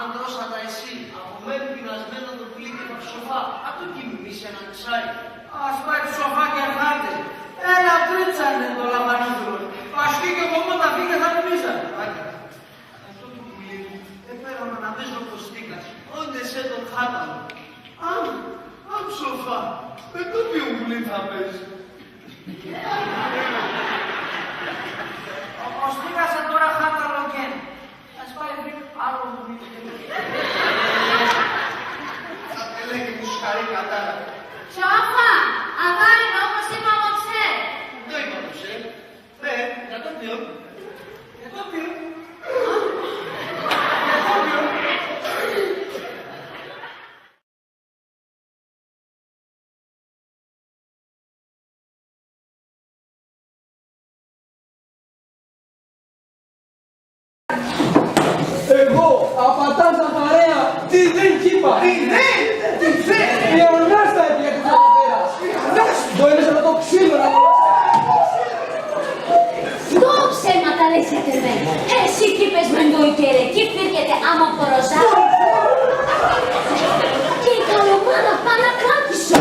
Αν δώσατα εσύ από μέρη πεινασμένο το πλήτη από το σοφά, αν το κοιμημείς έναν τσάι. Ας πάει το σοφά και αρχάτε. Έλα τρίτσανε το λαμβανίδρο. Πασκεί και εγώ τα φύγε θα νομίζα. Αυτό το πουλί μου έπαιραμε να δεις το στίκας. Όντες τον χάταλο. Αν σοφά, με το οποίο πουλί θα πέσει. Ο στίκασα τώρα χάταλο και ας πάει βρει άλλο πουλί. Θα έλεγε μου σκαρί κατάρα. Σοφά, αγάρι όπως είπα απόψε. Δεν είπα απόψε. Ναι, για το ποιο. Για το ποιο. Εγώ, απατάσα παρέα, τι δεν κύπα. Τι δεν. Η Ορνάστα έπια του πατέρας. Μπορείς να το ξύλο να Το ψέματα λες εταιρμένο. Εσύ τι πες με το κέρε, τι φύγεται άμα πορωσά. Και η καλομάνα πάνω κάτω σου.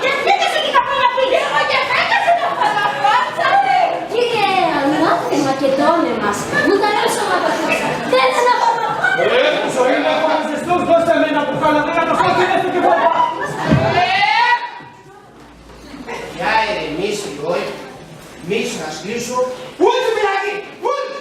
Γιατί έκασε και καπώ να πήγε, εγώ και έκασε το παραφάτσατε. Κύριε, ανάθεμα και το όνεμας, μου τα λέω σωματοχώσα. Θέλω να πάω. ζωή να έχω ένα ζεστός, δώστε εμένα που χαλαδέρα το φως είναι στο κεφάλι. Για ηρεμήσει, όχι. Μη να σκλήσω. Ούτε πειράκι, ούτε.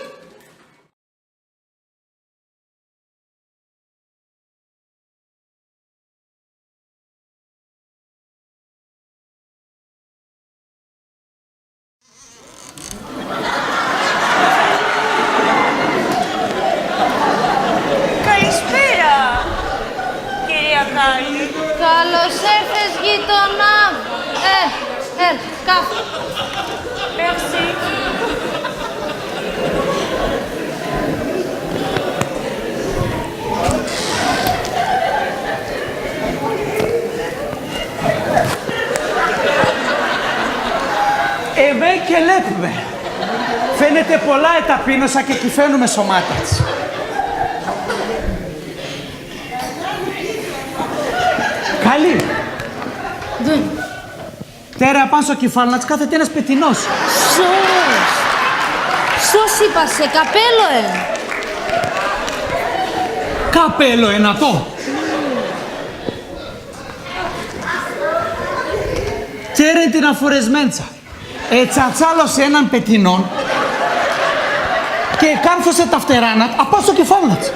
Καλησπέρα, κυρία Κάλλη. Καλώς ήρθες γειτονά μου. Καφέ. Merci. Εμέ και λέπουμε. Φαίνεται πολλά εταπείνωσα και κυφαίνουμε σωμάτα της. Καλή. Τέρα πάνω στο κεφάλι να της κάθεται ένας πετεινός. Σως είπα σε καπέλο Καπέλο να πω. Τσέρε την αφορεσμέντσα. Τσατσάλωσε έναν πετεινόν και κάρφωσε τα φτεράνα από στο κεφάλι της.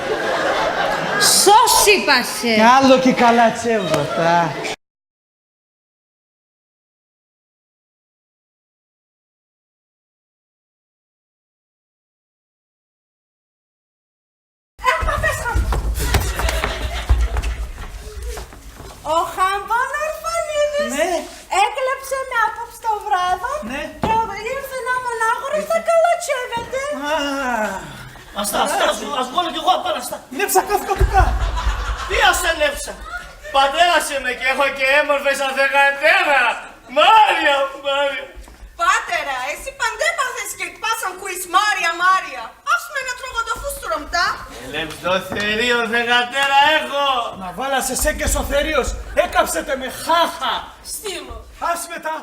Σως είπα σε. Κι άλλο και καλά τσέβοτα. Ο Χάμπαν Αρφανίδης έκλεψε με απόψε το βράδυ και ήρθε να μονάχωρος τα καλατσέβεται. Αυτά σου, ας βγάλω κι εγώ απάναστα. Νέψα καυκατουκά. Τι ασένεψα. Πατέρας είμαι και έχω και έμορφες αφεγατέρα. Μάρια, Μάρια. Πάτερα, εσύ παντέπαθες και πάσαν κουίς Μάρια. Ας με να τρώγω το φούστρο μτά. Έλεψ το θερίο φεγατέρα έχω. Να βάλασε σε και ο θερίος. Έκαψετε με χάχα. Στείλω. Ας μετά.